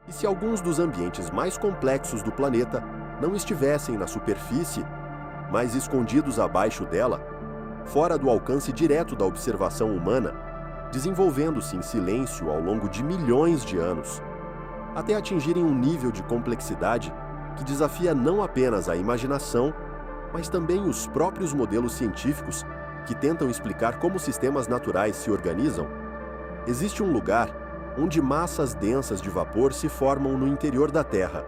E se alguns dos ambientes mais complexos do planeta não estivessem na superfície, mas escondidos abaixo dela, fora do alcance direto da observação humana, desenvolvendo-se em silêncio ao longo de milhões de anos, até atingirem um nível de complexidade que desafia não apenas a imaginação, mas também os próprios modelos científicos que tentam explicar como sistemas naturais se organizam? Existe um lugar onde massas densas de vapor se formam no interior da Terra,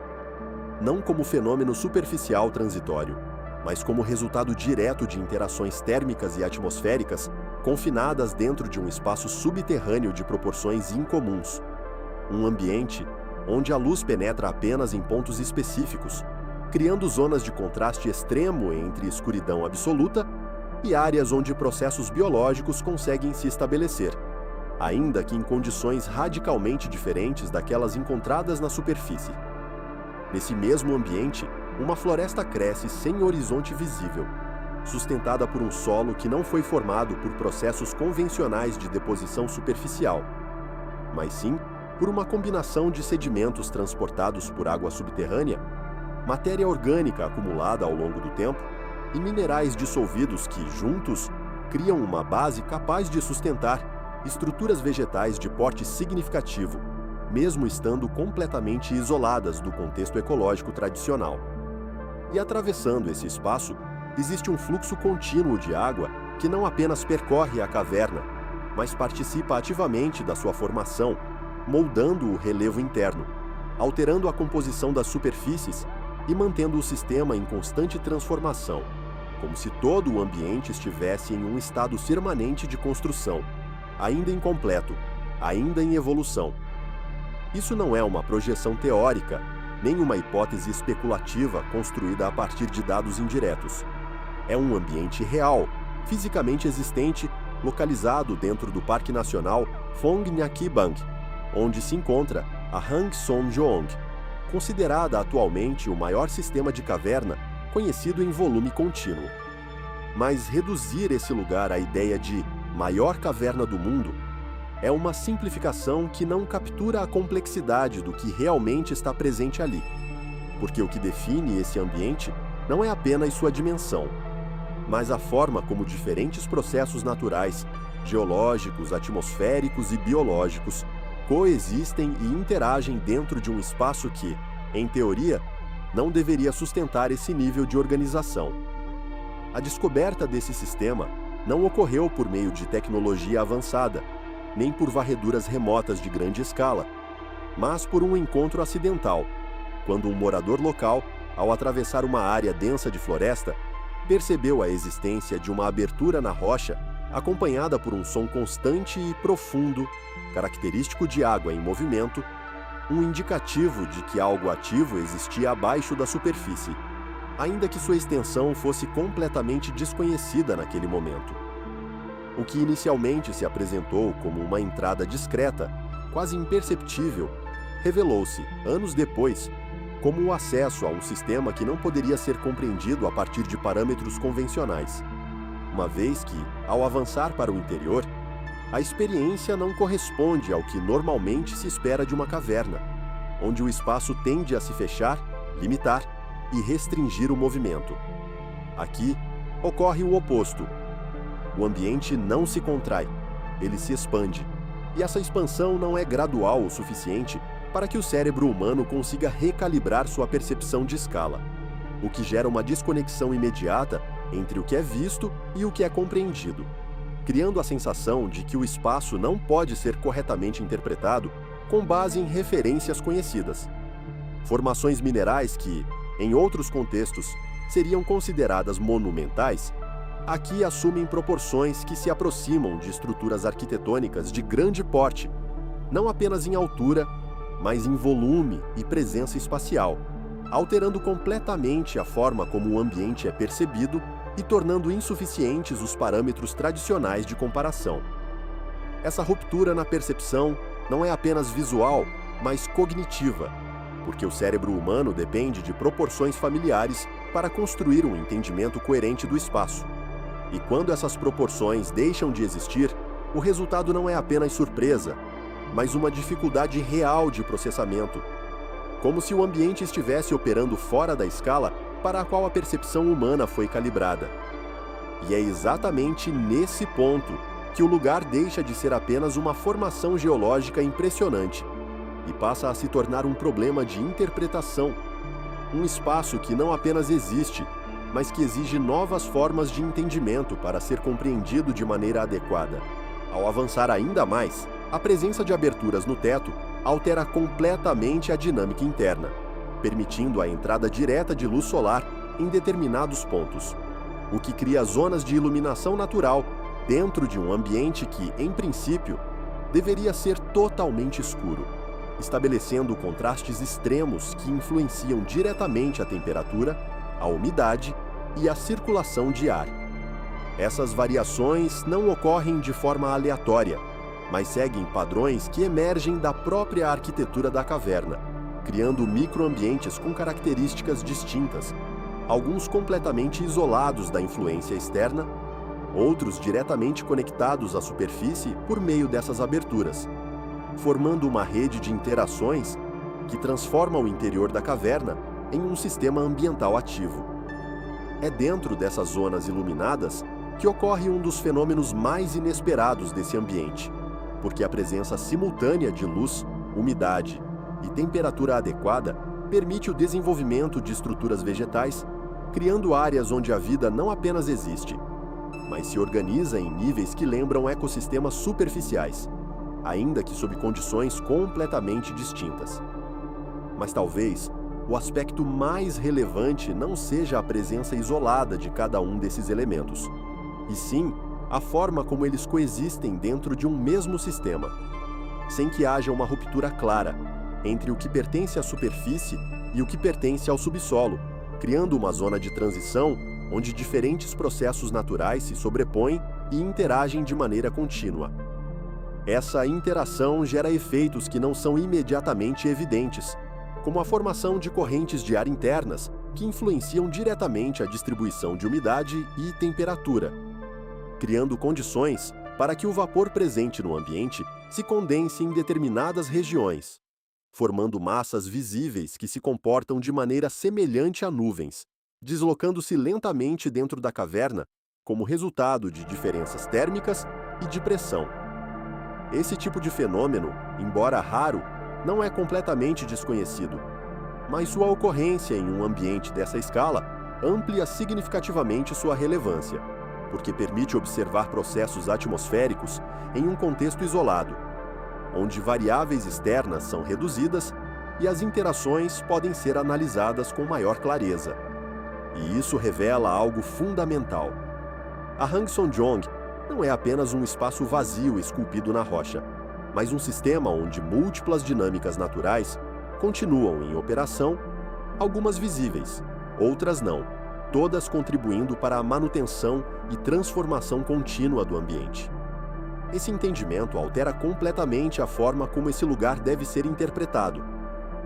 não como fenômeno superficial transitório, mas como resultado direto de interações térmicas e atmosféricas confinadas dentro de um espaço subterrâneo de proporções incomuns. Um ambiente onde a luz penetra apenas em pontos específicos, criando zonas de contraste extremo entre escuridão absoluta e áreas onde processos biológicos conseguem se estabelecer, ainda que em condições radicalmente diferentes daquelas encontradas na superfície. Nesse mesmo ambiente, uma floresta cresce sem horizonte visível, sustentada por um solo que não foi formado por processos convencionais de deposição superficial, mas sim por uma combinação de sedimentos transportados por água subterrânea, matéria orgânica acumulada ao longo do tempo e minerais dissolvidos que, juntos, criam uma base capaz de sustentar estruturas vegetais de porte significativo, mesmo estando completamente isoladas do contexto ecológico tradicional. E atravessando esse espaço, existe um fluxo contínuo de água que não apenas percorre a caverna, mas participa ativamente da sua formação, moldando o relevo interno, alterando a composição das superfícies e mantendo o sistema em constante transformação, como se todo o ambiente estivesse em um estado permanente de construção, ainda incompleto, ainda em evolução. Isso não é uma projeção teórica, nem uma hipótese especulativa construída a partir de dados indiretos. É um ambiente real, fisicamente existente, localizado dentro do Parque Nacional Phong Nha-Ke Bang, onde se encontra a Hang Son Doong, considerada atualmente o maior sistema de caverna conhecido em volume contínuo. Mas reduzir esse lugar à ideia de maior caverna do mundo é uma simplificação que não captura a complexidade do que realmente está presente ali, porque o que define esse ambiente não é apenas sua dimensão, mas a forma como diferentes processos naturais, geológicos, atmosféricos e biológicos coexistem e interagem dentro de um espaço que, em teoria, não deveria sustentar esse nível de organização. A descoberta desse sistema não ocorreu por meio de tecnologia avançada, nem por varreduras remotas de grande escala, mas por um encontro acidental, quando um morador local, ao atravessar uma área densa de floresta, percebeu a existência de uma abertura na rocha acompanhada por um som constante e profundo, característico de água em movimento, um indicativo de que algo ativo existia abaixo da superfície, ainda que sua extensão fosse completamente desconhecida naquele momento. O que inicialmente se apresentou como uma entrada discreta, quase imperceptível, revelou-se, anos depois, como o acesso a um sistema que não poderia ser compreendido a partir de parâmetros convencionais, uma vez que, ao avançar para o interior, a experiência não corresponde ao que normalmente se espera de uma caverna, onde o espaço tende a se fechar, limitar e restringir o movimento. Aqui, ocorre o oposto. O ambiente não se contrai, ele se expande, e essa expansão não é gradual o suficiente para que o cérebro humano consiga recalibrar sua percepção de escala, o que gera uma desconexão imediata entre o que é visto e o que é compreendido, criando a sensação de que o espaço não pode ser corretamente interpretado com base em referências conhecidas. Formações minerais que, em outros contextos, seriam consideradas monumentais, aqui assumem proporções que se aproximam de estruturas arquitetônicas de grande porte, não apenas em altura, mas em volume e presença espacial, alterando completamente a forma como o ambiente é percebido e tornando insuficientes os parâmetros tradicionais de comparação. Essa ruptura na percepção não é apenas visual, mas cognitiva, porque o cérebro humano depende de proporções familiares para construir um entendimento coerente do espaço. E quando essas proporções deixam de existir, o resultado não é apenas surpresa, mas uma dificuldade real de processamento, como se o ambiente estivesse operando fora da escala para a qual a percepção humana foi calibrada. E é exatamente nesse ponto que o lugar deixa de ser apenas uma formação geológica impressionante e passa a se tornar um problema de interpretação, um espaço que não apenas existe, mas que exige novas formas de entendimento para ser compreendido de maneira adequada. Ao avançar ainda mais, a presença de aberturas no teto altera completamente a dinâmica interna, permitindo a entrada direta de luz solar em determinados pontos, o que cria zonas de iluminação natural dentro de um ambiente que, em princípio, deveria ser totalmente escuro, estabelecendo contrastes extremos que influenciam diretamente a temperatura, a umidade e a circulação de ar. Essas variações não ocorrem de forma aleatória, mas seguem padrões que emergem da própria arquitetura da caverna, criando microambientes com características distintas, alguns completamente isolados da influência externa, outros diretamente conectados à superfície por meio dessas aberturas, formando uma rede de interações que transforma o interior da caverna em um sistema ambiental ativo. É dentro dessas zonas iluminadas que ocorre um dos fenômenos mais inesperados desse ambiente, porque a presença simultânea de luz, umidade e temperatura adequada permite o desenvolvimento de estruturas vegetais, criando áreas onde a vida não apenas existe, mas se organiza em níveis que lembram ecossistemas superficiais, ainda que sob condições completamente distintas. Mas talvez o aspecto mais relevante não seja a presença isolada de cada um desses elementos, e sim a forma como eles coexistem dentro de um mesmo sistema, sem que haja uma ruptura clara entre o que pertence à superfície e o que pertence ao subsolo, criando uma zona de transição onde diferentes processos naturais se sobrepõem e interagem de maneira contínua. Essa interação gera efeitos que não são imediatamente evidentes, como a formação de correntes de ar internas que influenciam diretamente a distribuição de umidade e temperatura, criando condições para que o vapor presente no ambiente se condense em determinadas regiões, formando massas visíveis que se comportam de maneira semelhante a nuvens, deslocando-se lentamente dentro da caverna como resultado de diferenças térmicas e de pressão. Esse tipo de fenômeno, embora raro, não é completamente desconhecido, mas sua ocorrência em um ambiente dessa escala amplia significativamente sua relevância, porque permite observar processos atmosféricos em um contexto isolado, onde variáveis externas são reduzidas e as interações podem ser analisadas com maior clareza. E isso revela algo fundamental. A Hang Sonjeong não é apenas um espaço vazio esculpido na rocha, mas um sistema onde múltiplas dinâmicas naturais continuam em operação, algumas visíveis, outras não, todas contribuindo para a manutenção e transformação contínua do ambiente. Esse entendimento altera completamente a forma como esse lugar deve ser interpretado,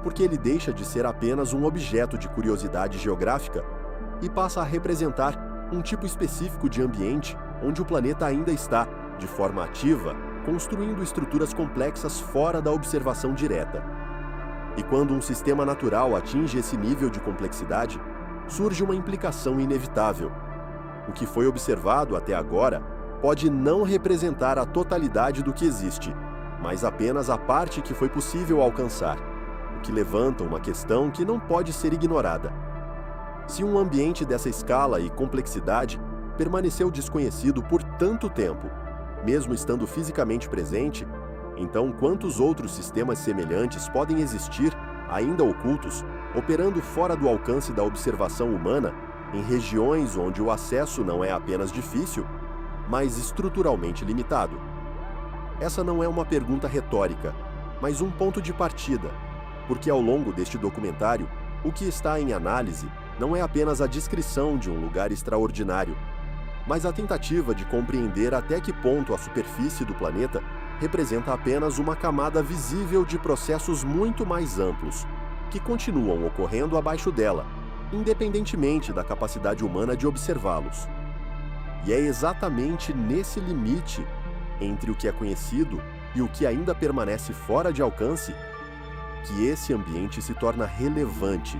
porque ele deixa de ser apenas um objeto de curiosidade geográfica e passa a representar um tipo específico de ambiente onde o planeta ainda está, de forma ativa, construindo estruturas complexas fora da observação direta. E quando um sistema natural atinge esse nível de complexidade, surge uma implicação inevitável. O que foi observado até agora pode não representar a totalidade do que existe, mas apenas a parte que foi possível alcançar, o que levanta uma questão que não pode ser ignorada. Se um ambiente dessa escala e complexidade permaneceu desconhecido por tanto tempo, mesmo estando fisicamente presente, então quantos outros sistemas semelhantes podem existir, ainda ocultos, operando fora do alcance da observação humana, em regiões onde o acesso não é apenas difícil, mas estruturalmente limitado? Essa não é uma pergunta retórica, mas um ponto de partida, porque ao longo deste documentário, o que está em análise não é apenas a descrição de um lugar extraordinário, mas a tentativa de compreender até que ponto a superfície do planeta representa apenas uma camada visível de processos muito mais amplos, que continuam ocorrendo abaixo dela, independentemente da capacidade humana de observá-los. E é exatamente nesse limite entre o que é conhecido e o que ainda permanece fora de alcance que esse ambiente se torna relevante,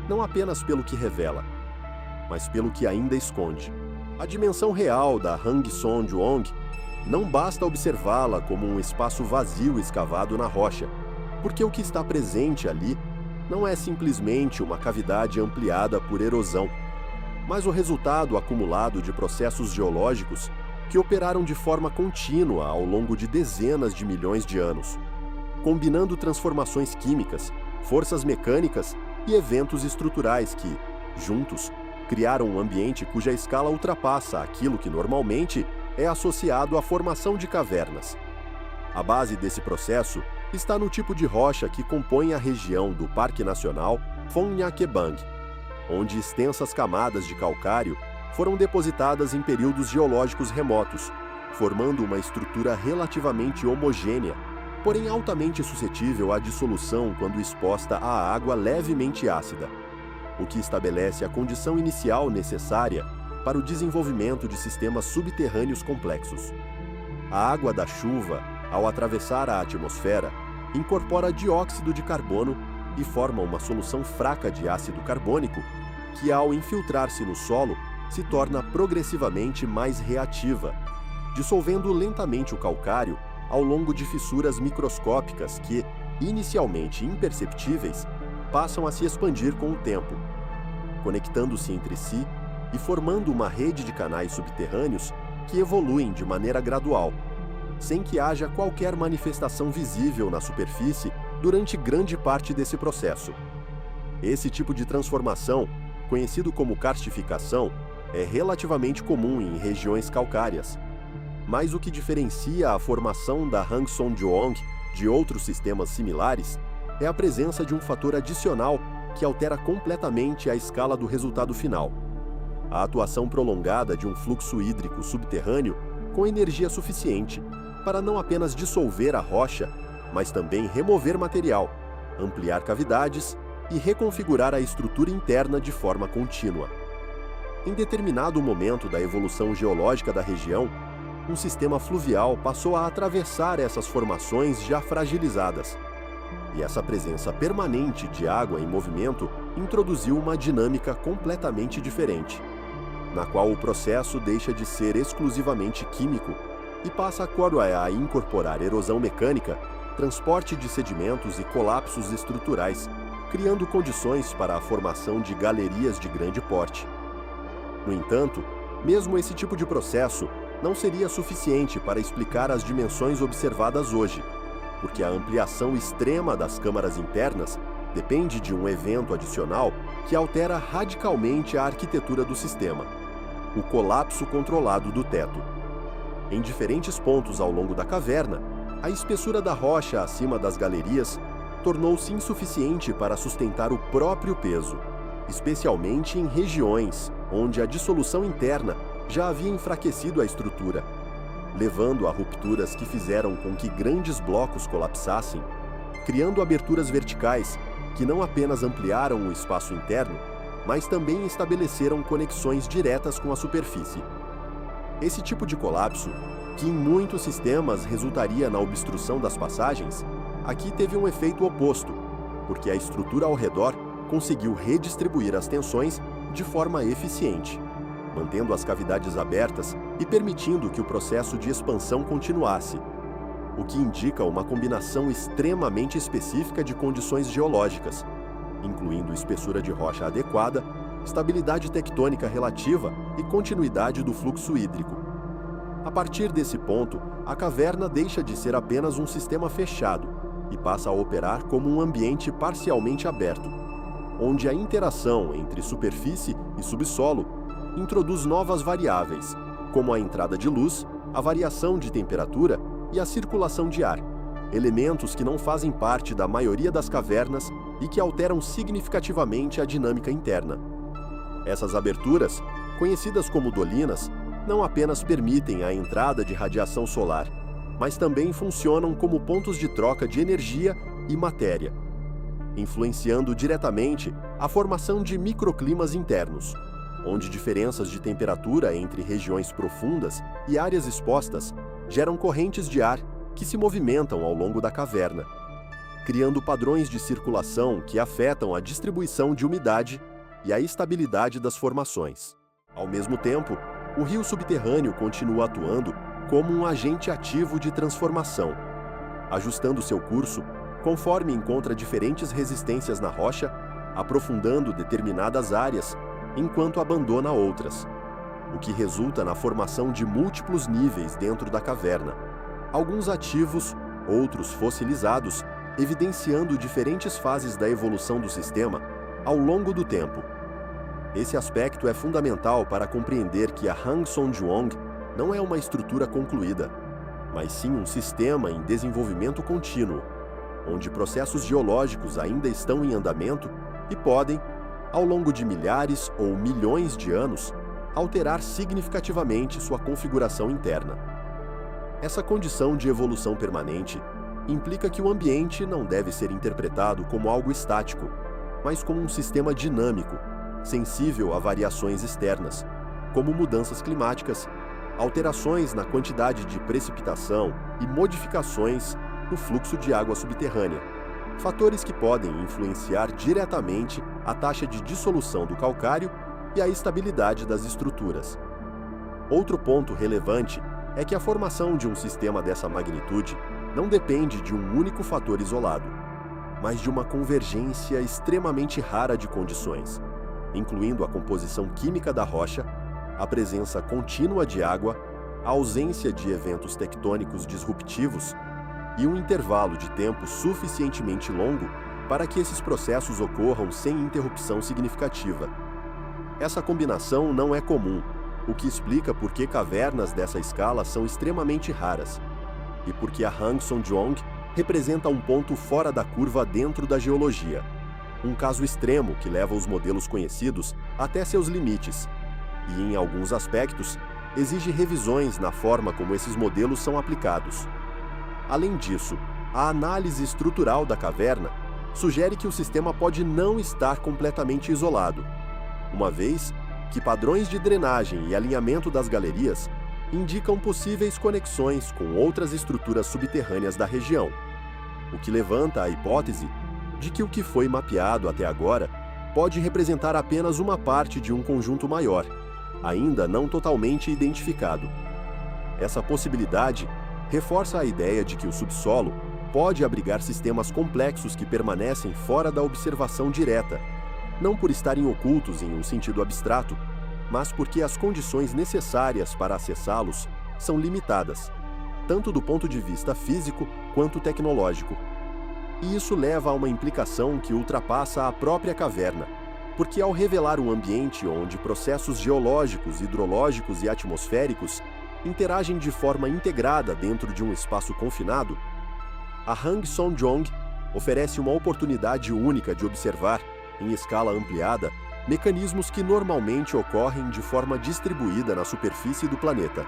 não apenas pelo que revela, mas pelo que ainda esconde. A dimensão real da Hang Son-Duong não basta observá-la como um espaço vazio escavado na rocha, porque o que está presente ali não é simplesmente uma cavidade ampliada por erosão, mas o resultado acumulado de processos geológicos que operaram de forma contínua ao longo de dezenas de milhões de anos, combinando transformações químicas, forças mecânicas e eventos estruturais que, juntos, criaram um ambiente cuja escala ultrapassa aquilo que normalmente é associado à formação de cavernas. A base desse processo está no tipo de rocha que compõe a região do Parque Nacional Phong Nha-Ke-Bang, onde extensas camadas de calcário foram depositadas em períodos geológicos remotos, formando uma estrutura relativamente homogênea, porém altamente suscetível à dissolução quando exposta à água levemente ácida, o que estabelece a condição inicial necessária para o desenvolvimento de sistemas subterrâneos complexos. A água da chuva, ao atravessar a atmosfera, incorpora dióxido de carbono e forma uma solução fraca de ácido carbônico que, ao infiltrar-se no solo, se torna progressivamente mais reativa, dissolvendo lentamente o calcário ao longo de fissuras microscópicas que, inicialmente imperceptíveis, passam a se expandir com o tempo, conectando-se entre si e formando uma rede de canais subterrâneos que evoluem de maneira gradual, sem que haja qualquer manifestação visível na superfície durante grande parte desse processo. Esse tipo de transformação, conhecido como karstificação, é relativamente comum em regiões calcárias, mas o que diferencia a formação da Hang Son-Duong de outros sistemas similares é a presença de um fator adicional que altera completamente a escala do resultado final: a atuação prolongada de um fluxo hídrico subterrâneo com energia suficiente para não apenas dissolver a rocha, mas também remover material, ampliar cavidades e reconfigurar a estrutura interna de forma contínua. Em determinado momento da evolução geológica da região, um sistema fluvial passou a atravessar essas formações já fragilizadas, e essa presença permanente de água em movimento introduziu uma dinâmica completamente diferente, na qual o processo deixa de ser exclusivamente químico e passa agora a incorporar erosão mecânica, transporte de sedimentos e colapsos estruturais, criando condições para a formação de galerias de grande porte. No entanto, mesmo esse tipo de processo não seria suficiente para explicar as dimensões observadas hoje, porque a ampliação extrema das câmaras internas depende de um evento adicional que altera radicalmente a arquitetura do sistema: o colapso controlado do teto. Em diferentes pontos ao longo da caverna, a espessura da rocha acima das galerias tornou-se insuficiente para sustentar o próprio peso, especialmente em regiões onde a dissolução interna já havia enfraquecido a estrutura, levando a rupturas que fizeram com que grandes blocos colapsassem, criando aberturas verticais que não apenas ampliaram o espaço interno, mas também estabeleceram conexões diretas com a superfície. Esse tipo de colapso, que em muitos sistemas resultaria na obstrução das passagens, aqui teve um efeito oposto, porque a estrutura ao redor conseguiu redistribuir as tensões de forma eficiente, mantendo as cavidades abertas e permitindo que o processo de expansão continuasse, o que indica uma combinação extremamente específica de condições geológicas, incluindo espessura de rocha adequada, estabilidade tectônica relativa e continuidade do fluxo hídrico. A partir desse ponto, a caverna deixa de ser apenas um sistema fechado e passa a operar como um ambiente parcialmente aberto, onde a interação entre superfície e subsolo introduz novas variáveis, como a entrada de luz, a variação de temperatura e a circulação de ar, elementos que não fazem parte da maioria das cavernas e que alteram significativamente a dinâmica interna. Essas aberturas, conhecidas como dolinas, não apenas permitem a entrada de radiação solar, mas também funcionam como pontos de troca de energia e matéria, influenciando diretamente a formação de microclimas internos, onde diferenças de temperatura entre regiões profundas e áreas expostas geram correntes de ar que se movimentam ao longo da caverna, criando padrões de circulação que afetam a distribuição de umidade e a estabilidade das formações. Ao mesmo tempo, o rio subterrâneo continua atuando como um agente ativo de transformação, ajustando seu curso conforme encontra diferentes resistências na rocha, aprofundando determinadas áreas enquanto abandona outras, o que resulta na formação de múltiplos níveis dentro da caverna, alguns ativos, outros fossilizados, evidenciando diferentes fases da evolução do sistema ao longo do tempo. Esse aspecto é fundamental para compreender que a Hang Songyuong não é uma estrutura concluída, mas sim um sistema em desenvolvimento contínuo, onde processos geológicos ainda estão em andamento e podem, ao longo de milhares ou milhões de anos, alterar significativamente sua configuração interna. Essa condição de evolução permanente implica que o ambiente não deve ser interpretado como algo estático, mas como um sistema dinâmico, sensível a variações externas, como mudanças climáticas, alterações na quantidade de precipitação e modificações no fluxo de água subterrânea, fatores que podem influenciar diretamente a taxa de dissolução do calcário e a estabilidade das estruturas. Outro ponto relevante é que a formação de um sistema dessa magnitude não depende de um único fator isolado, mas de uma convergência extremamente rara de condições, incluindo a composição química da rocha, a presença contínua de água, a ausência de eventos tectônicos disruptivos e um intervalo de tempo suficientemente longo para que esses processos ocorram sem interrupção significativa. Essa combinação não é comum, o que explica por que cavernas dessa escala são extremamente raras, e porque a Hang Songyuong representa um ponto fora da curva dentro da geologia, um caso extremo que leva os modelos conhecidos até seus limites, e em alguns aspectos, exige revisões na forma como esses modelos são aplicados. Além disso, a análise estrutural da caverna sugere que o sistema pode não estar completamente isolado, uma vez que padrões de drenagem e alinhamento das galerias indicam possíveis conexões com outras estruturas subterrâneas da região, o que levanta a hipótese de que o que foi mapeado até agora pode representar apenas uma parte de um conjunto maior, ainda não totalmente identificado. Essa possibilidade reforça a ideia de que o subsolo pode abrigar sistemas complexos que permanecem fora da observação direta, não por estarem ocultos em um sentido abstrato, mas porque as condições necessárias para acessá-los são limitadas, tanto do ponto de vista físico quanto tecnológico. E isso leva a uma implicação que ultrapassa a própria caverna, porque ao revelar um ambiente onde processos geológicos, hidrológicos e atmosféricos interagem de forma integrada dentro de um espaço confinado, a Hang Songyuong oferece uma oportunidade única de observar, em escala ampliada, mecanismos que normalmente ocorrem de forma distribuída na superfície do planeta.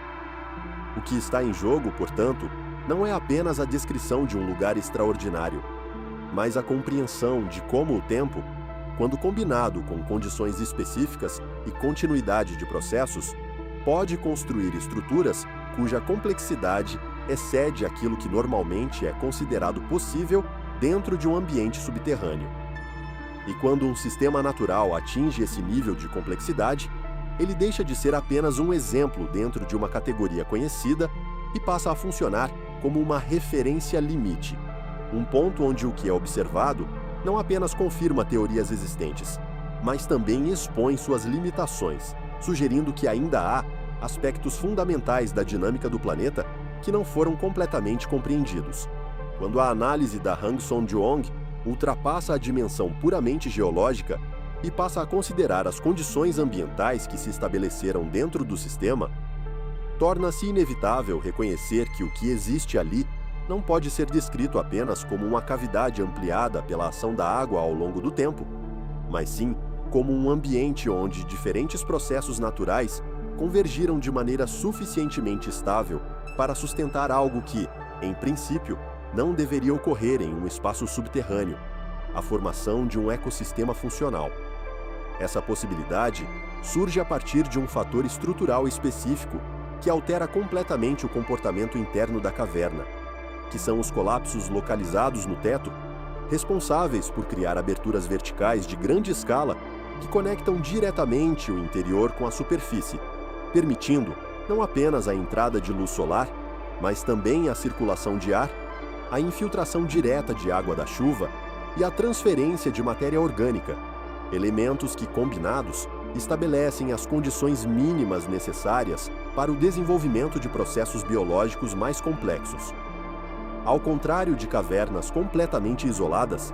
O que está em jogo, portanto, não é apenas a descrição de um lugar extraordinário, mas a compreensão de como o tempo, quando combinado com condições específicas e continuidade de processos, pode construir estruturas cuja complexidade excede aquilo que normalmente é considerado possível dentro de um ambiente subterrâneo. E quando um sistema natural atinge esse nível de complexidade, ele deixa de ser apenas um exemplo dentro de uma categoria conhecida e passa a funcionar como uma referência limite, um ponto onde o que é observado não apenas confirma teorias existentes, mas também expõe suas limitações, sugerindo que ainda há aspectos fundamentais da dinâmica do planeta que não foram completamente compreendidos. Quando a análise da Hang Songyuong ultrapassa a dimensão puramente geológica e passa a considerar as condições ambientais que se estabeleceram dentro do sistema, torna-se inevitável reconhecer que o que existe ali não pode ser descrito apenas como uma cavidade ampliada pela ação da água ao longo do tempo, mas sim como um ambiente onde diferentes processos naturais convergiram de maneira suficientemente estável para sustentar algo que, em princípio, não deveria ocorrer em um espaço subterrâneo, a formação de um ecossistema funcional. Essa possibilidade surge a partir de um fator estrutural específico que altera completamente o comportamento interno da caverna, que são os colapsos localizados no teto responsáveis por criar aberturas verticais de grande escala que conectam diretamente o interior com a superfície, permitindo não apenas a entrada de luz solar, mas também a circulação de ar, a infiltração direta de água da chuva e a transferência de matéria orgânica, elementos que, combinados, estabelecem as condições mínimas necessárias para o desenvolvimento de processos biológicos mais complexos. Ao contrário de cavernas completamente isoladas,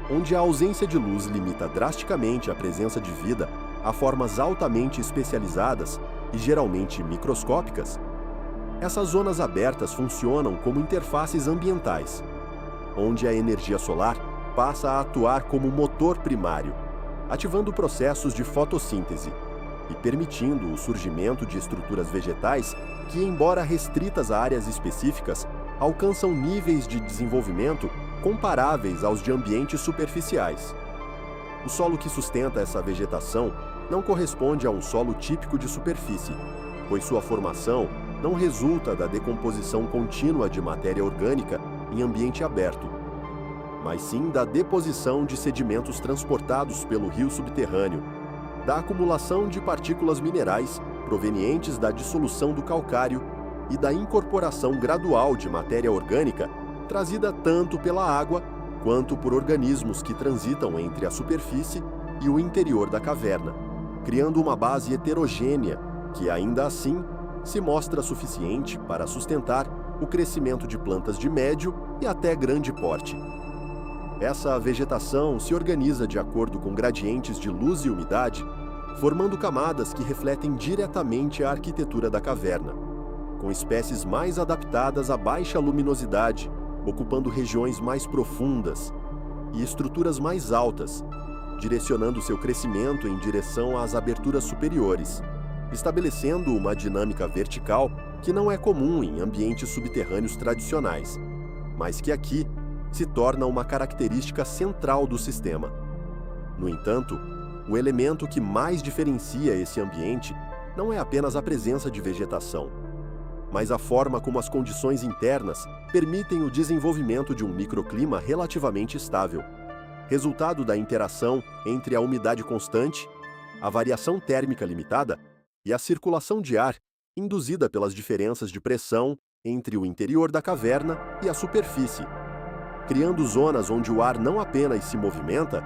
onde a ausência de luz limita drasticamente a presença de vida a formas altamente especializadas e geralmente microscópicas, essas zonas abertas funcionam como interfaces ambientais, onde a energia solar passa a atuar como motor primário, ativando processos de fotossíntese e permitindo o surgimento de estruturas vegetais que, embora restritas a áreas específicas, alcançam níveis de desenvolvimento comparáveis aos de ambientes superficiais. O solo que sustenta essa vegetação não corresponde a um solo típico de superfície, pois sua formação não resulta da decomposição contínua de matéria orgânica em ambiente aberto, mas sim da deposição de sedimentos transportados pelo rio subterrâneo, da acumulação de partículas minerais provenientes da dissolução do calcário e da incorporação gradual de matéria orgânica trazida tanto pela água quanto por organismos que transitam entre a superfície e o interior da caverna, criando uma base heterogênea que, ainda assim, se mostra suficiente para sustentar o crescimento de plantas de médio e até grande porte. Essa vegetação se organiza de acordo com gradientes de luz e umidade, formando camadas que refletem diretamente a arquitetura da caverna, com espécies mais adaptadas à baixa luminosidade, ocupando regiões mais profundas e estruturas mais altas, direcionando seu crescimento em direção às aberturas superiores, estabelecendo uma dinâmica vertical que não é comum em ambientes subterrâneos tradicionais, mas que aqui se torna uma característica central do sistema. No entanto, o elemento que mais diferencia esse ambiente não é apenas a presença de vegetação, mas a forma como as condições internas permitem o desenvolvimento de um microclima relativamente estável, resultado da interação entre a umidade constante, a variação térmica limitada e a circulação de ar induzida pelas diferenças de pressão entre o interior da caverna e a superfície, criando zonas onde o ar não apenas se movimenta,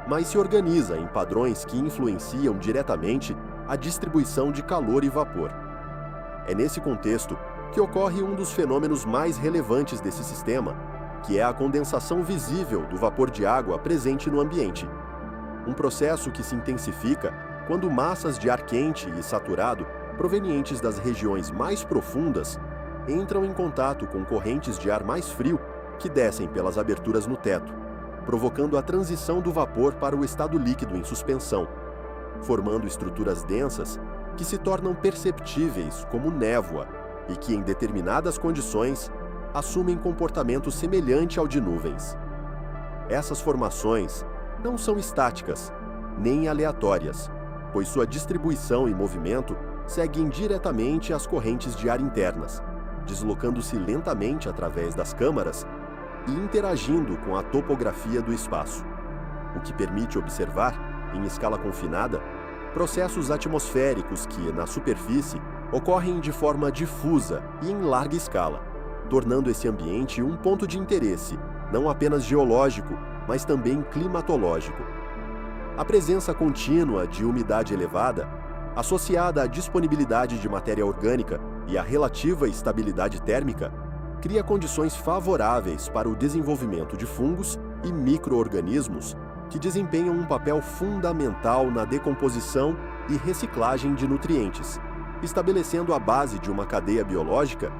mas se organiza em padrões que influenciam diretamente a distribuição de calor e vapor. É nesse contexto que ocorre um dos fenômenos mais relevantes desse sistema, que é a condensação visível do vapor de água presente no ambiente. Um processo que se intensifica quando massas de ar quente e saturado provenientes das regiões mais profundas entram em contato com correntes de ar mais frio que descem pelas aberturas no teto, provocando a transição do vapor para o estado líquido em suspensão, formando estruturas densas que se tornam perceptíveis como névoa e que, em determinadas condições, assumem comportamento semelhante ao de nuvens. Essas formações não são estáticas, nem aleatórias, pois sua distribuição e movimento seguem diretamente as correntes de ar internas, deslocando-se lentamente através das câmaras e interagindo com a topografia do espaço, o que permite observar, em escala confinada, processos atmosféricos que, na superfície, ocorrem de forma difusa e em larga escala, tornando esse ambiente um ponto de interesse, não apenas geológico, mas também climatológico. A presença contínua de umidade elevada, associada à disponibilidade de matéria orgânica e à relativa estabilidade térmica, cria condições favoráveis para o desenvolvimento de fungos e micro-organismos que desempenham um papel fundamental na decomposição e reciclagem de nutrientes, estabelecendo a base de uma cadeia biológica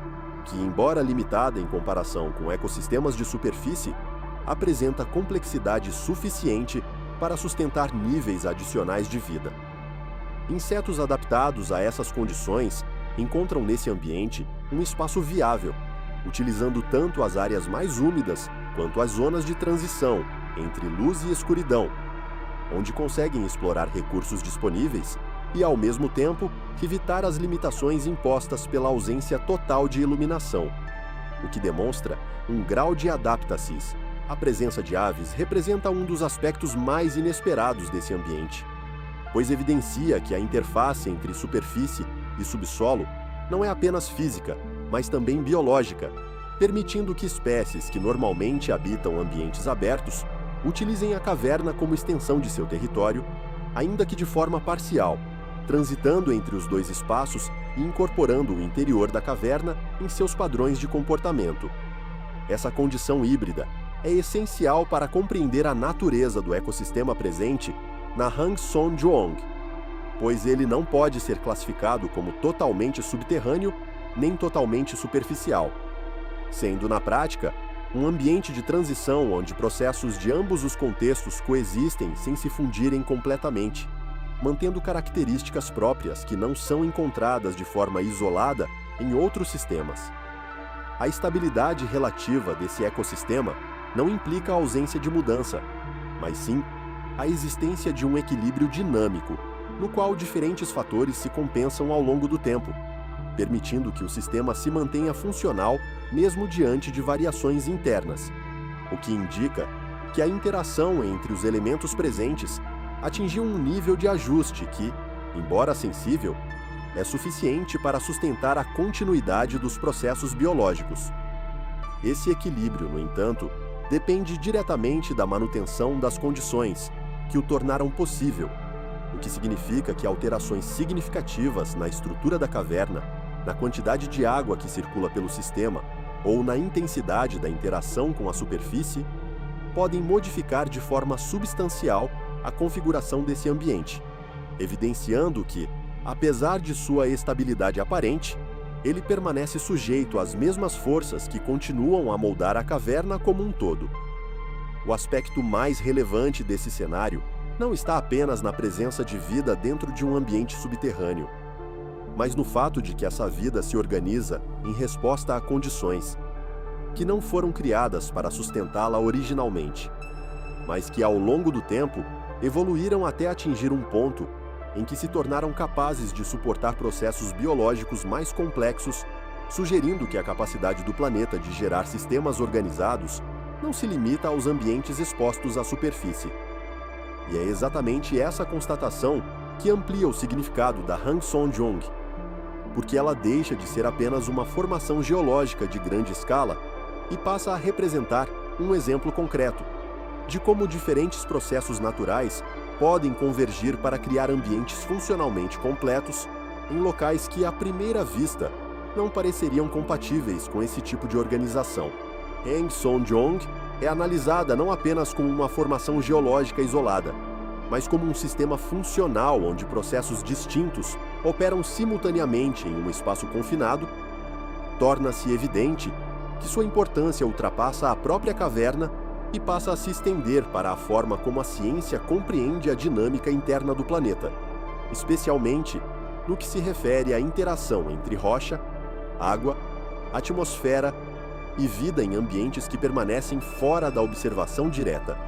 que, embora limitada em comparação com ecossistemas de superfície, apresenta complexidade suficiente para sustentar níveis adicionais de vida. Insetos adaptados a essas condições encontram nesse ambiente um espaço viável, utilizando tanto as áreas mais úmidas quanto as zonas de transição entre luz e escuridão, onde conseguem explorar recursos disponíveis e, ao mesmo tempo, evitar as limitações impostas pela ausência total de iluminação, o que demonstra um grau de adaptacis A presença de aves representa um dos aspectos mais inesperados desse ambiente, pois evidencia que a interface entre superfície e subsolo não é apenas física, mas também biológica, permitindo que espécies que normalmente habitam ambientes abertos utilizem a caverna como extensão de seu território, ainda que de forma parcial, transitando entre os dois espaços e incorporando o interior da caverna em seus padrões de comportamento. Essa condição híbrida é essencial para compreender a natureza do ecossistema presente na Hang Son-Doong, pois ele não pode ser classificado como totalmente subterrâneo nem totalmente superficial, sendo, na prática, um ambiente de transição onde processos de ambos os contextos coexistem sem se fundirem completamente, mantendo características próprias que não são encontradas de forma isolada em outros sistemas. A estabilidade relativa desse ecossistema não implica a ausência de mudança, mas sim a existência de um equilíbrio dinâmico, no qual diferentes fatores se compensam ao longo do tempo, permitindo que o sistema se mantenha funcional mesmo diante de variações internas, o que indica que a interação entre os elementos presentes atingiu um nível de ajuste que, embora sensível, é suficiente para sustentar a continuidade dos processos biológicos. Esse equilíbrio, no entanto, depende diretamente da manutenção das condições que o tornaram possível, o que significa que alterações significativas na estrutura da caverna, na quantidade de água que circula pelo sistema ou na intensidade da interação com a superfície podem modificar de forma substancial a configuração desse ambiente, evidenciando que, apesar de sua estabilidade aparente, ele permanece sujeito às mesmas forças que continuam a moldar a caverna como um todo. O aspecto mais relevante desse cenário não está apenas na presença de vida dentro de um ambiente subterrâneo, mas no fato de que essa vida se organiza em resposta a condições que não foram criadas para sustentá-la originalmente, mas que ao longo do tempo evoluíram até atingir um ponto em que se tornaram capazes de suportar processos biológicos mais complexos, sugerindo que a capacidade do planeta de gerar sistemas organizados não se limita aos ambientes expostos à superfície. E é exatamente essa constatação que amplia o significado da Hang Son-Doong, porque ela deixa de ser apenas uma formação geológica de grande escala e passa a representar um exemplo concreto de como diferentes processos naturais podem convergir para criar ambientes funcionalmente completos em locais que, à primeira vista, não pareceriam compatíveis com esse tipo de organização. Hang Son-Doong é analisada não apenas como uma formação geológica isolada, mas como um sistema funcional onde processos distintos operam simultaneamente em um espaço confinado. Torna-se evidente que sua importância ultrapassa a própria caverna e passa a se estender para a forma como a ciência compreende a dinâmica interna do planeta, especialmente no que se refere à interação entre rocha, água, atmosfera e vida em ambientes que permanecem fora da observação direta.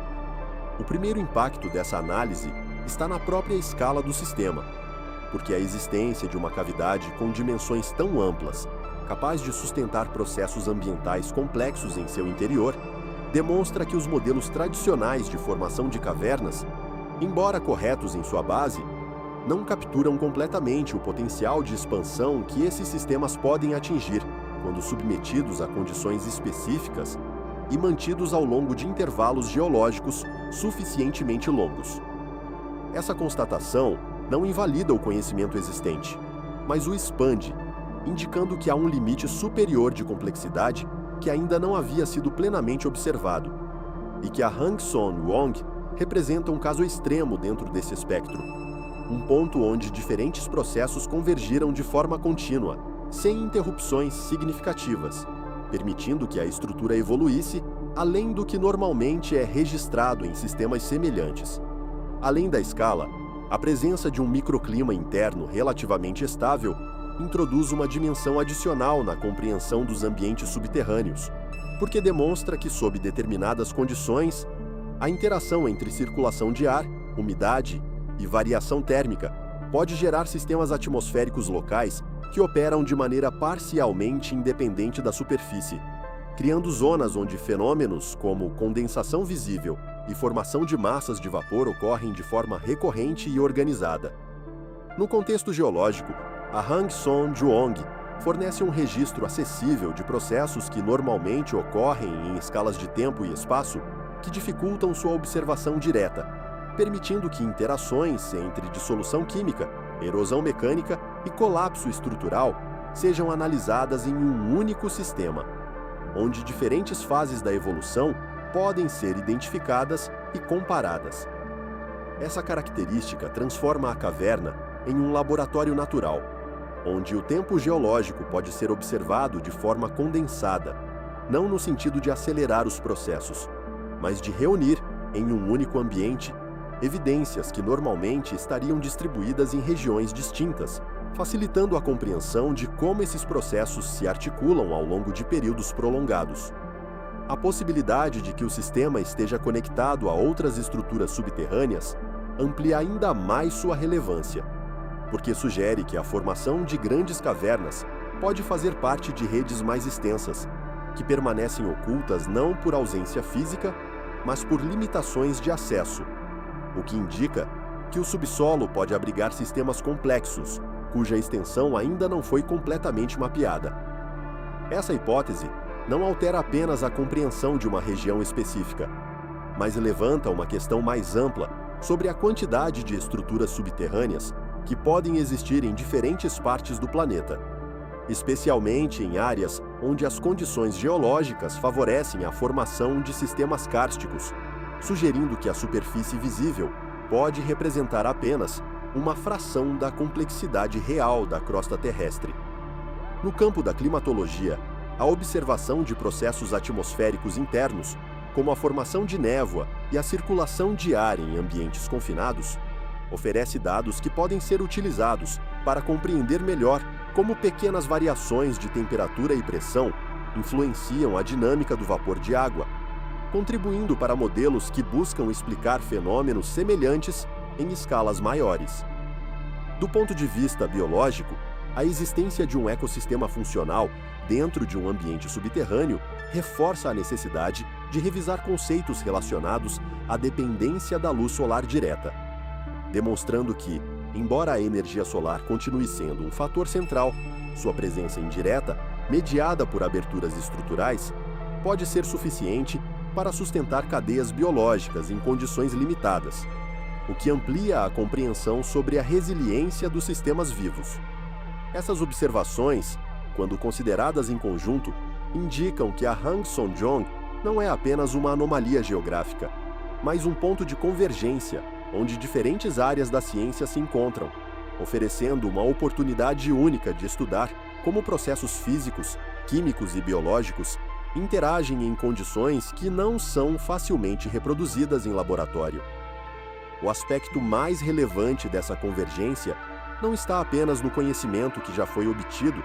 O primeiro impacto dessa análise está na própria escala do sistema, porque a existência de uma cavidade com dimensões tão amplas, capaz de sustentar processos ambientais complexos em seu interior, demonstra que os modelos tradicionais de formação de cavernas, embora corretos em sua base, não capturam completamente o potencial de expansão que esses sistemas podem atingir quando submetidos a condições específicas e mantidos ao longo de intervalos geológicos suficientemente longos. Essa constatação não invalida o conhecimento existente, mas o expande, indicando que há um limite superior de complexidade que ainda não havia sido plenamente observado, e que a Hang Son-Doong representa um caso extremo dentro desse espectro, um ponto onde diferentes processos convergiram de forma contínua, sem interrupções significativas, permitindo que a estrutura evoluísse além do que normalmente é registrado em sistemas semelhantes. Além da escala, a presença de um microclima interno relativamente estável introduz uma dimensão adicional na compreensão dos ambientes subterrâneos, porque demonstra que, sob determinadas condições, a interação entre circulação de ar, umidade e variação térmica pode gerar sistemas atmosféricos locais que operam de maneira parcialmente independente da superfície, criando zonas onde fenômenos como condensação visível e formação de massas de vapor ocorrem de forma recorrente e organizada. No contexto geológico, a Hang Son Juong fornece um registro acessível de processos que normalmente ocorrem em escalas de tempo e espaço que dificultam sua observação direta, permitindo que interações entre dissolução química, erosão mecânica e colapso estrutural sejam analisadas em um único sistema, onde diferentes fases da evolução podem ser identificadas e comparadas. Essa característica transforma a caverna em um laboratório natural, onde o tempo geológico pode ser observado de forma condensada, não no sentido de acelerar os processos, mas de reunir, em um único ambiente, evidências que normalmente estariam distribuídas em regiões distintas, facilitando a compreensão de como esses processos se articulam ao longo de períodos prolongados. A possibilidade de que o sistema esteja conectado a outras estruturas subterrâneas amplia ainda mais sua relevância, porque sugere que a formação de grandes cavernas pode fazer parte de redes mais extensas, que permanecem ocultas não por ausência física, mas por limitações de acesso, o que indica que o subsolo pode abrigar sistemas complexos, cuja extensão ainda não foi completamente mapeada. Essa hipótese não altera apenas a compreensão de uma região específica, mas levanta uma questão mais ampla sobre a quantidade de estruturas subterrâneas que podem existir em diferentes partes do planeta, especialmente em áreas onde as condições geológicas favorecem a formação de sistemas kársticos, sugerindo que a superfície visível pode representar apenas uma fração da complexidade real da crosta terrestre. No campo da climatologia, a observação de processos atmosféricos internos, como a formação de névoa e a circulação de ar em ambientes confinados, oferece dados que podem ser utilizados para compreender melhor como pequenas variações de temperatura e pressão influenciam a dinâmica do vapor de água, contribuindo para modelos que buscam explicar fenômenos semelhantes em escalas maiores. Do ponto de vista biológico, a existência de um ecossistema funcional dentro de um ambiente subterrâneo reforça a necessidade de revisar conceitos relacionados à dependência da luz solar direta, demonstrando que, embora a energia solar continue sendo um fator central, sua presença indireta, mediada por aberturas estruturais, pode ser suficiente para sustentar cadeias biológicas em condições limitadas, o que amplia a compreensão sobre a resiliência dos sistemas vivos. Essas observações, quando consideradas em conjunto, indicam que a Hang Son Juong não é apenas uma anomalia geográfica, mas um ponto de convergência onde diferentes áreas da ciência se encontram, oferecendo uma oportunidade única de estudar como processos físicos, químicos e biológicos interagem em condições que não são facilmente reproduzidas em laboratório. O aspecto mais relevante dessa convergência não está apenas no conhecimento que já foi obtido,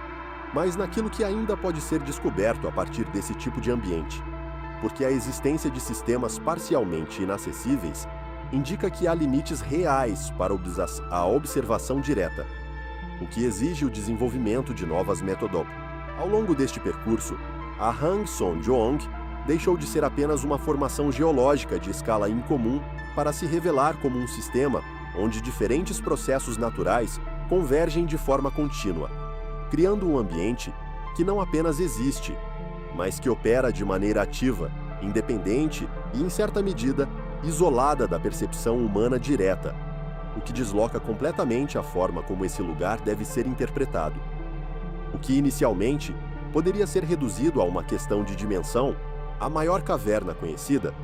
mas naquilo que ainda pode ser descoberto a partir desse tipo de ambiente, porque a existência de sistemas parcialmente inacessíveis indica que há limites reais para a observação direta, o que exige o desenvolvimento de novas metodologias. Ao longo deste percurso, a Hang Son Juong deixou de ser apenas uma formação geológica de escala incomum para se revelar como um sistema onde diferentes processos naturais convergem de forma contínua, criando um ambiente que não apenas existe, mas que opera de maneira ativa, independente e, em certa medida, isolada da percepção humana direta, o que desloca completamente a forma como esse lugar deve ser interpretado. O que inicialmente poderia ser reduzido a uma questão de dimensão, a maior caverna conhecida,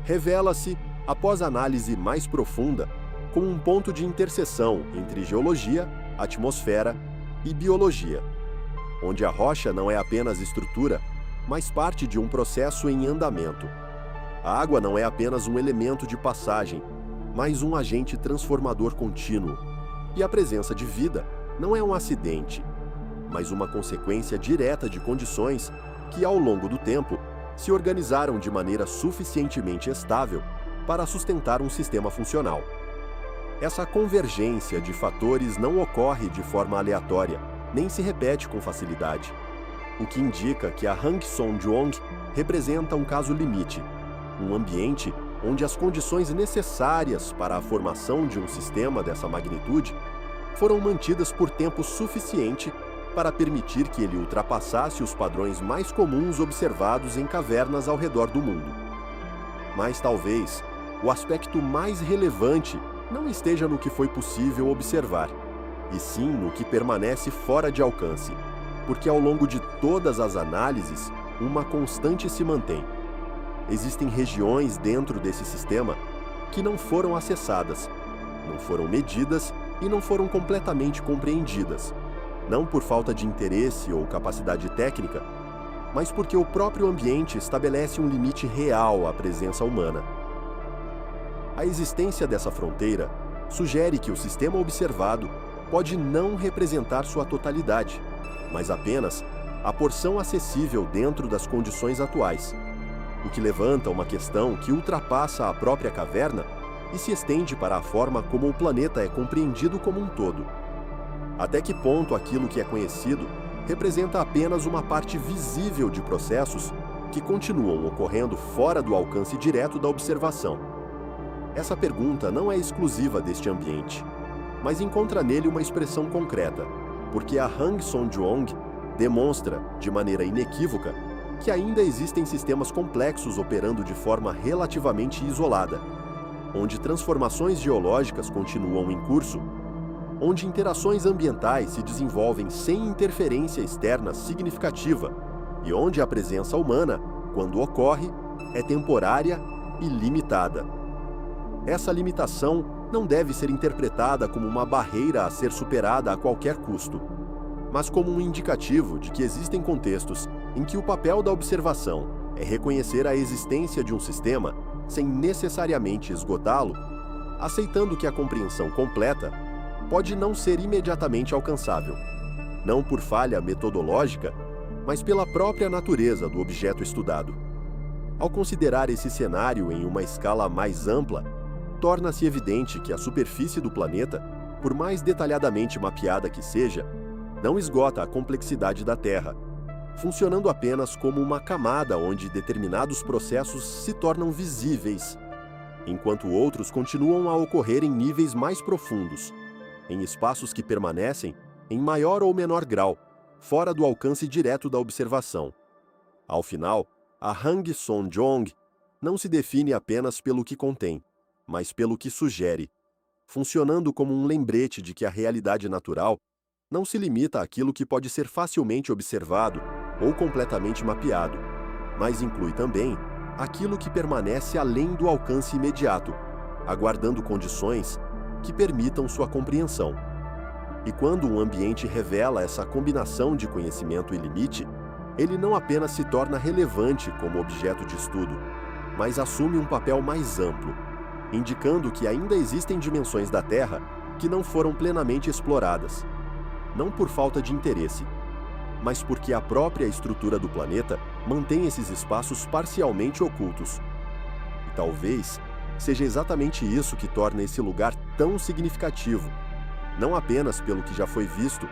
revela-se, após análise mais profunda, como um ponto de interseção entre geologia, atmosfera e biologia, onde a rocha não é apenas estrutura, mas parte de um processo em andamento. A água não é apenas um elemento de passagem, mas um agente transformador contínuo. E a presença de vida não é um acidente, mas uma consequência direta de condições que, ao longo do tempo, se organizaram de maneira suficientemente estável para sustentar um sistema funcional. Essa convergência de fatores não ocorre de forma aleatória, nem se repete com facilidade. o que indica que a Hang Sonjeong representa um caso limite, um ambiente onde as condições necessárias para a formação de um sistema dessa magnitude foram mantidas por tempo suficiente para permitir que ele ultrapassasse os padrões mais comuns observados em cavernas ao redor do mundo. Mas talvez o aspecto mais relevante não esteja no que foi possível observar, e sim no que permanece fora de alcance, porque ao longo de todas as análises, uma constante se mantém. Existem regiões dentro desse sistema que não foram acessadas, não foram medidas e não foram completamente compreendidas, não por falta de interesse ou capacidade técnica, mas porque o próprio ambiente estabelece um limite real à presença humana. A existência dessa fronteira sugere que o sistema observado pode não representar sua totalidade, mas apenas a porção acessível dentro das condições atuais, o que levanta uma questão que ultrapassa a própria caverna e se estende para a forma como o planeta é compreendido como um todo. Até que ponto aquilo que é conhecido representa apenas uma parte visível de processos que continuam ocorrendo fora do alcance direto da observação? Essa pergunta não é exclusiva deste ambiente, mas encontra nele uma expressão concreta, porque a Hang Sonjeong demonstra, de maneira inequívoca, que ainda existem sistemas complexos operando de forma relativamente isolada, onde transformações geológicas continuam em curso, onde interações ambientais se desenvolvem sem interferência externa significativa e onde a presença humana, quando ocorre, é temporária e limitada. Essa limitação não deve ser interpretada como uma barreira a ser superada a qualquer custo, mas como um indicativo de que existem contextos em que o papel da observação é reconhecer a existência de um sistema sem necessariamente esgotá-lo, aceitando que a compreensão completa pode não ser imediatamente alcançável, não por falha metodológica, mas pela própria natureza do objeto estudado. Ao considerar esse cenário em uma escala mais ampla, torna-se evidente que a superfície do planeta, por mais detalhadamente mapeada que seja, não esgota a complexidade da Terra, funcionando apenas como uma camada onde determinados processos se tornam visíveis, enquanto outros continuam a ocorrer em níveis mais profundos, em espaços que permanecem, em maior ou menor grau, fora do alcance direto da observação. Ao final, a Hang Sonjeong não se define apenas pelo que contém, mas pelo que sugere, funcionando como um lembrete de que a realidade natural não se limita àquilo que pode ser facilmente observado ou completamente mapeado, mas inclui também aquilo que permanece além do alcance imediato, aguardando condições que permitam sua compreensão. E quando um ambiente revela essa combinação de conhecimento e limite, ele não apenas se torna relevante como objeto de estudo, mas assume um papel mais amplo, indicando que ainda existem dimensões da Terra que não foram plenamente exploradas, não por falta de interesse, mas porque a própria estrutura do planeta mantém esses espaços parcialmente ocultos. E talvez seja exatamente isso que torna esse lugar tão significativo, não apenas pelo que já foi visto,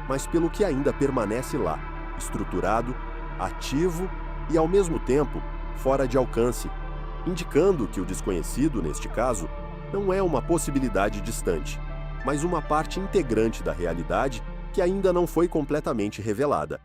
mas pelo que ainda permanece lá, estruturado, ativo e, ao mesmo tempo, fora de alcance, indicando que o desconhecido, neste caso, não é uma possibilidade distante, mas uma parte integrante da realidade que ainda não foi completamente revelada.